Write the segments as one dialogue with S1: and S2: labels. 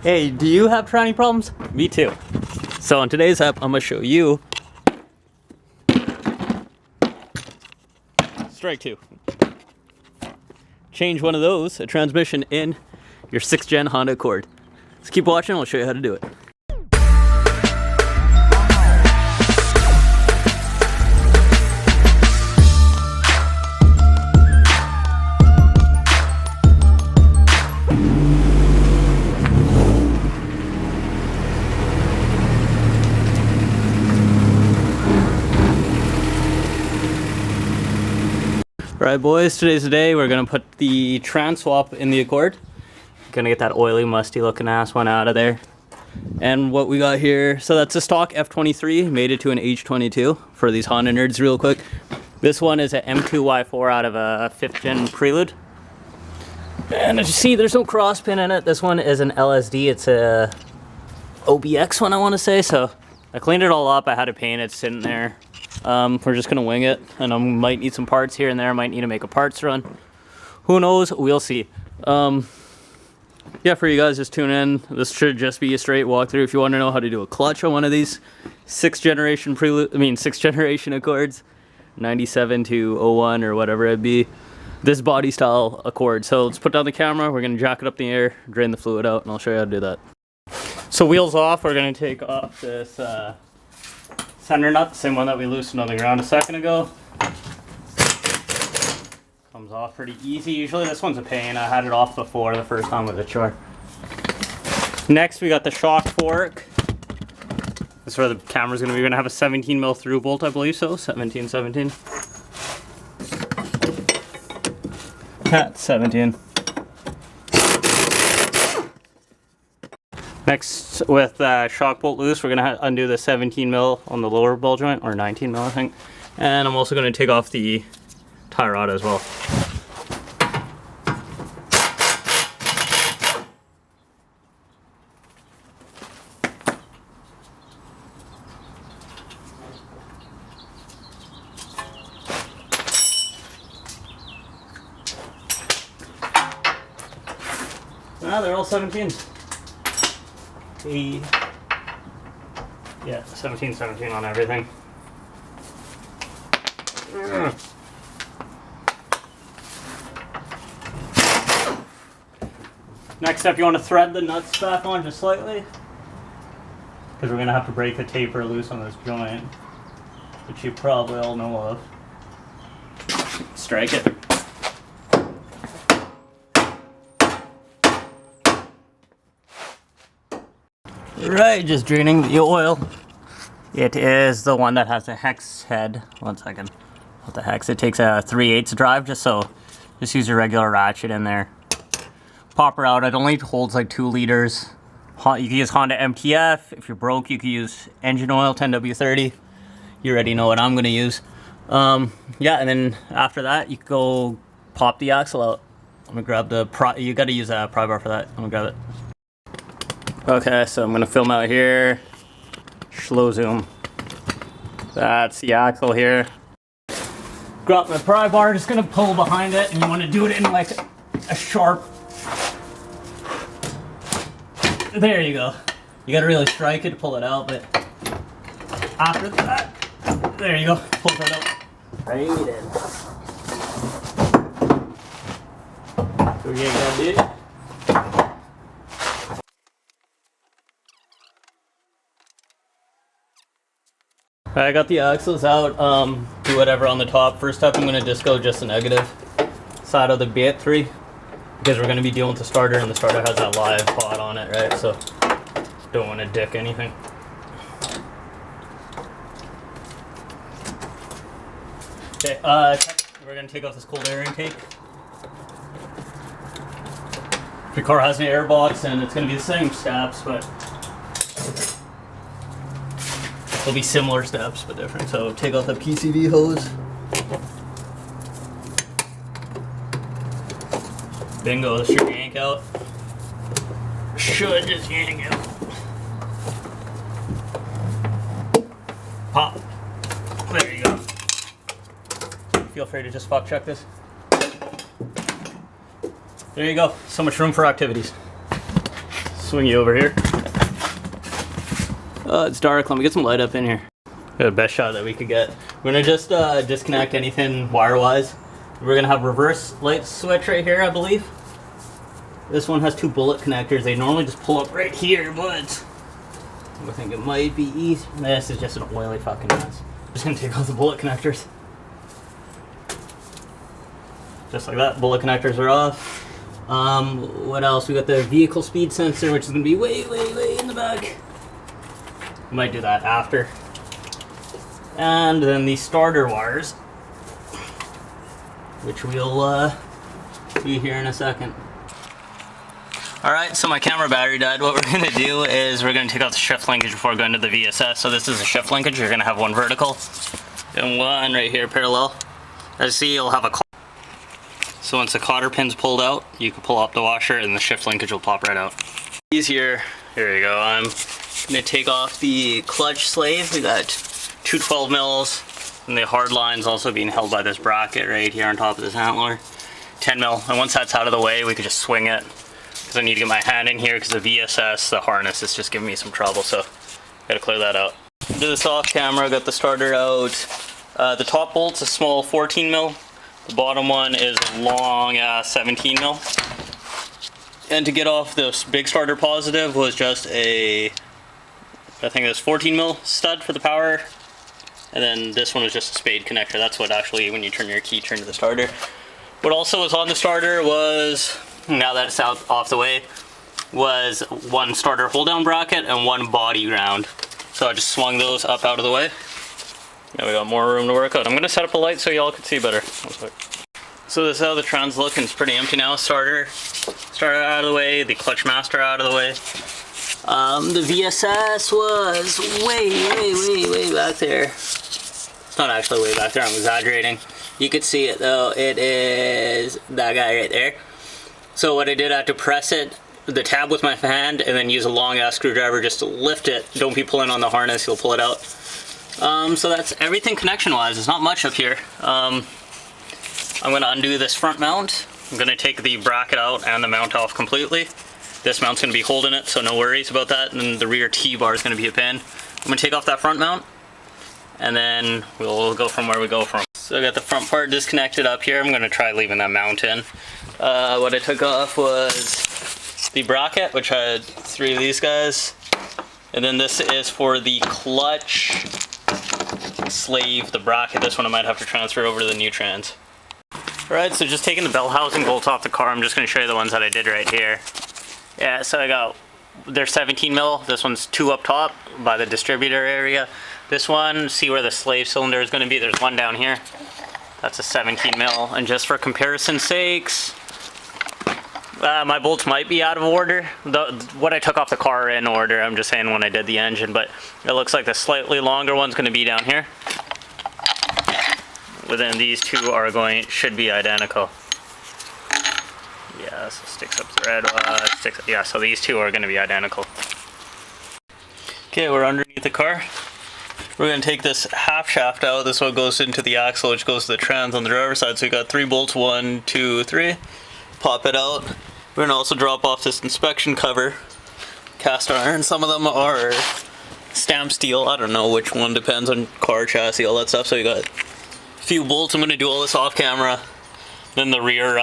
S1: Hey, do you have tranny problems? Me too. So on today's app, I'm gonna show you strike two. Change one of those, a transmission, in your 6th gen Honda Accord. So keep watching, I'll show you how to do it. Alright boys, today's the day we're gonna put the trans swap in the Accord. Gonna get that oily, musty looking ass one out of there. And what we got here, so that's a stock F23, made it to an H22 for these Honda nerds real quick. This one is an M2Y4 out of a 5th gen Prelude. And as you see, there's no cross pin in it. This one is an LSD, it's a OBX one I wanna say, so I cleaned it all up, I had to paint it sitting there. We're just gonna wing it, and I might need some parts here and there. Might need to make a parts run. Who knows? We'll see. Yeah, for you guys just tune in. This should just be a straight walkthrough. If you want to know how to do a clutch on one of these 6th generation Prelude, 6th generation Accords, 97 to 01 or whatever it'd be. This body style Accord. So let's put down the camera. We're gonna jack it up in the air, drain the fluid out, and I'll show you how to do that. So wheels off. We're gonna take off this. Center nut, same one that we loosened on the ground a second ago. Comes off pretty easy. Usually this one's a pain. I had it off before the first time with a chore. Next we got the shock fork. This is where the camera's gonna be. We're gonna have a 17 mil through bolt, I believe so. 17. That's 17. Next, with shock bolt loose, we're gonna undo the 17 mil on the lower ball joint, or 19 mil I think. And I'm also gonna take off the tie rod as well. They're all 17s. Yeah, 17 on everything. Next up, you want to thread the nuts back on just slightly, because we're going to have to break the taper loose on this joint, which you probably all know of. Strike it. Right, just draining the oil. It is the one that has a hex head. 1 second. What the hex? It takes a 3/8 drive, just use your regular ratchet in there. Pop her out. It only holds like 2 liters. You can use Honda MTF. If you're broke, you can use engine oil, 10W30. You already know what I'm gonna use. Yeah, and then after that, you can go pop the axle out. I'm gonna grab the you gotta use a pry bar for that. I'm gonna grab it. Okay, so I'm gonna film out here. Slow zoom. That's the axle here. Grab my pry bar, just gonna pull behind it, and you wanna do it in like a sharp. There you go. You gotta really strike it to pull it out, but after that, there you go. Pull that out. Right in. So we get that, dude. I got the axles out, do whatever on the top. First up, I'm going to just go the negative side of the B3, because we're going to be dealing with the starter, and the starter has that live pot on it, right? So, don't want to dick anything. Okay, we're going to take off this cold air intake. If your car has an air box, and it's going to be the same steps, but there'll be similar steps, but different. So take off the PCV hose. Bingo, this should yank out. Should just yank out. Pop. There you go. Feel free to just fuck check this. There you go. So much room for activities. swing you over here. Oh, it's dark. Let me get some light up in here. Got the best shot that we could get. We're gonna just disconnect anything wire-wise. We're gonna have reverse light switch right here, I believe. This one has 2 bullet connectors. They normally just pull up right here, but I think it might be easy. This is just an oily fucking mess. Just gonna take all the bullet connectors. Just like that, bullet connectors are off. What else? We got the vehicle speed sensor, which is gonna be way in the back. Might do that after. And then the starter wires, which we'll see here in a second. Alright, so my camera battery died. What we're going to do is we're going to take out the shift linkage before going to the VSS. So this is a shift linkage. You're going to have one vertical and one right here parallel. As you see, you'll have a so once the cotter pin's pulled out, you can pull up the washer and the shift linkage will pop right out. Easier. Here you go. I'm going to take off the clutch slave. We got 2 12 mils and the hard line's also being held by this bracket right here on top of this antler. 10 mil. And once that's out of the way, we could just swing it. Because I need to get my hand in here because the VSS, the harness, is just giving me some trouble, so gotta clear that out. Do this off camera, got the starter out. The top bolt's a small 14 mil. The bottom one is a long 17 mil. And to get off this big starter positive was just a, I think it was 14 mil stud for the power. And then this one was just a spade connector. That's what actually, when you turn your key, turn to the starter. What also was on the starter was, now that it's out off the way, was 1 starter hold down bracket and 1 body ground. So I just swung those up out of the way. Now we got more room to work out. I'm gonna set up a light so y'all can see better. So this is how the tran's looking. It's pretty empty now. Starter out of the way, the clutch master out of the way. The VSS was way back there. It's not actually way back there, I'm exaggerating. You could see it though, it is that guy right there. So what I did, I had to press it, the tab with my hand, and then use a long ass screwdriver just to lift it. Don't be pulling on the harness, you'll pull it out. So that's everything connection wise. There's not much up here. I'm going to undo this front mount. I'm going to take the bracket out and the mount off completely. This mount's going to be holding it, so no worries about that. And then the rear T-bar is going to be a pin. I'm going to take off that front mount, and then we'll go from where we go from. So I got the front part disconnected up here. I'm going to try leaving that mount in. What I took off was the bracket, which had 3 of these guys. And then this is for the clutch slave, the bracket. This one I might have to transfer over to the new trans. Alright, so just taking the bell housing bolts off the car, I'm just going to show you the ones that I did right here. Yeah, so I got, they're 17 mil. This one's 2 up top by the distributor area. This one, see where the slave cylinder is going to be? There's 1 down here. That's a 17 mil. And just for comparison's sakes, my bolts might be out of order. What I took off the car are in order. I'm just saying when I did the engine, but it looks like the slightly longer one's going to be down here. But then these 2 are should be identical. Yeah, so sticks up the red, yeah, so these 2 are going to be identical. Okay, we're underneath the car. We're going to take this half shaft out. This one goes into the axle, which goes to the trans on the driver's side. So we got 3 bolts, 1, 2, 3. Pop it out. We're going to also drop off this inspection cover. Cast iron. Some of them are stamp steel. I don't know which one, depends on car chassis, all that stuff. So we got a few bolts. I'm going to do all this off camera. Then the rear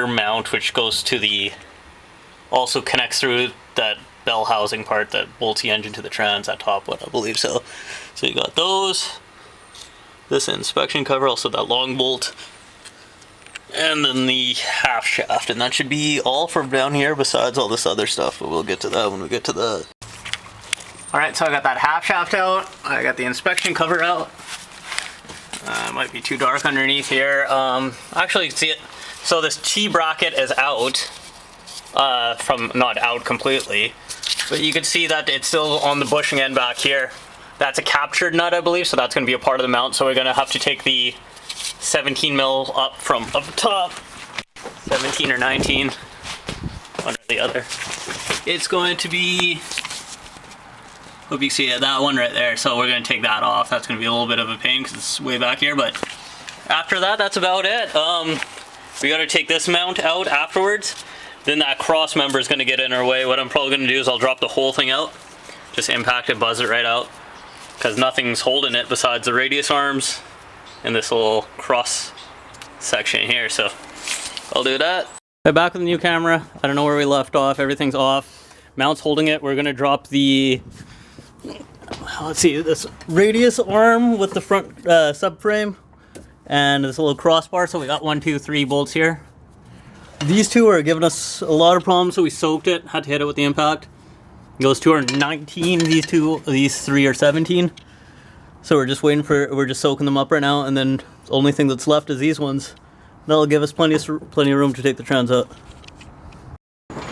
S1: mount, which goes to the, also connects through that bell housing part that bolts the engine to the trans, that top one, I believe so. So you got those, this inspection cover, also that long bolt, and then the half shaft, and that should be all from down here besides all this other stuff, but we'll get to that when we get to that. Alright, so I got that half shaft out, I got the inspection cover out. It might be too dark underneath here. Actually, you can see it. So this T-bracket is out, not out completely, but you can see that it's still on the bushing end back here. That's a captured nut, I believe, so that's going to be a part of the mount. So we're going to have to take the 17 mil up from up top, 17 or 19, one or the other. It's going to be, hope you see it, that one right there. So we're going to take that off. That's going to be a little bit of a pain because it's way back here, but after that, that's about it. We got to take this mount out afterwards. then that cross member is going to get in our way. What I'm probably going to do is I'll drop the whole thing out, just impact it, buzz it right out, because nothing's holding it besides the radius arms and this little cross section here. So I'll do that. Back with the new camera. I don't know where we left off. Everything's off. Mount's holding it. We're going to drop the, let's see, this radius arm with the front subframe and this little crossbar. So we got 1, 2, 3 bolts here. These two are giving us a lot of problems, so we soaked it, had to hit it with the impact. Those two are 19, these three are 17. So we're just soaking them up right now, and then the only thing that's left is these ones. That'll give us plenty of room to take the trans out.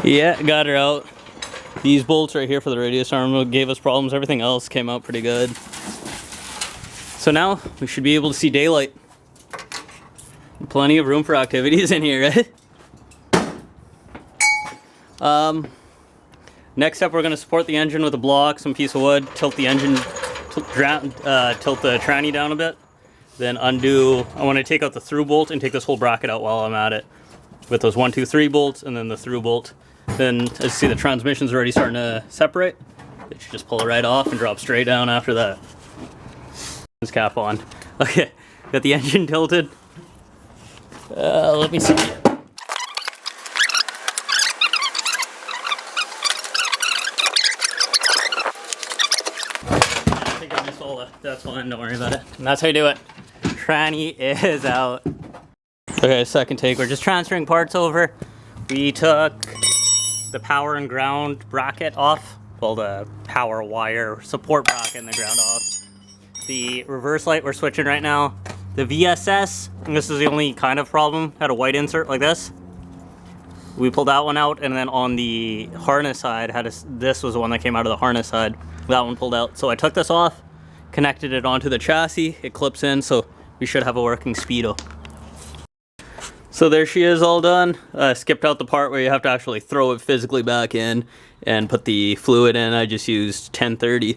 S1: Yeah, got her out. These bolts right here for the radius arm gave us problems. Everything else came out pretty good. So now we should be able to see daylight. Plenty of room for activities in here, right? Next up, we're going to support the engine with a block, some piece of wood, tilt the engine, tilt the tranny down a bit, then undo. I want to take out the through bolt and take this whole bracket out while I'm at it with those 1, 2, 3 bolts and then the through bolt. Then as you see, the transmission's already starting to separate. It should just pull it right off and drop straight down after that. This cap on. Okay, got the engine tilted. Let me see. That's fine, don't worry about it. And that's how you do it. Tranny is out. Okay, second take. We're just transferring parts over. We took the power and ground bracket off. Well, the power wire support bracket and the ground off. The reverse light we're switching right now. The VSS, and this is the only kind of problem, had a white insert like this. We pulled that one out, and then on the harness side, this was the one that came out of the harness side. That one pulled out. So I took this off, connected it onto the chassis. It clips in, so we should have a working Speedo. So there she is, all done. Skipped out the part where you have to actually throw it physically back in and put the fluid in. I just used 1030.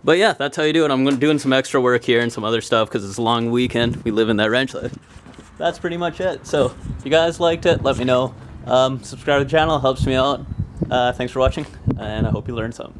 S1: But yeah, that's how you do it. I'm doing some extra work here and some other stuff because it's a long weekend. We live in that ranch life. That's pretty much it. So if you guys liked it, let me know. Subscribe to the channel, helps me out. Thanks for watching, and I hope you learned something.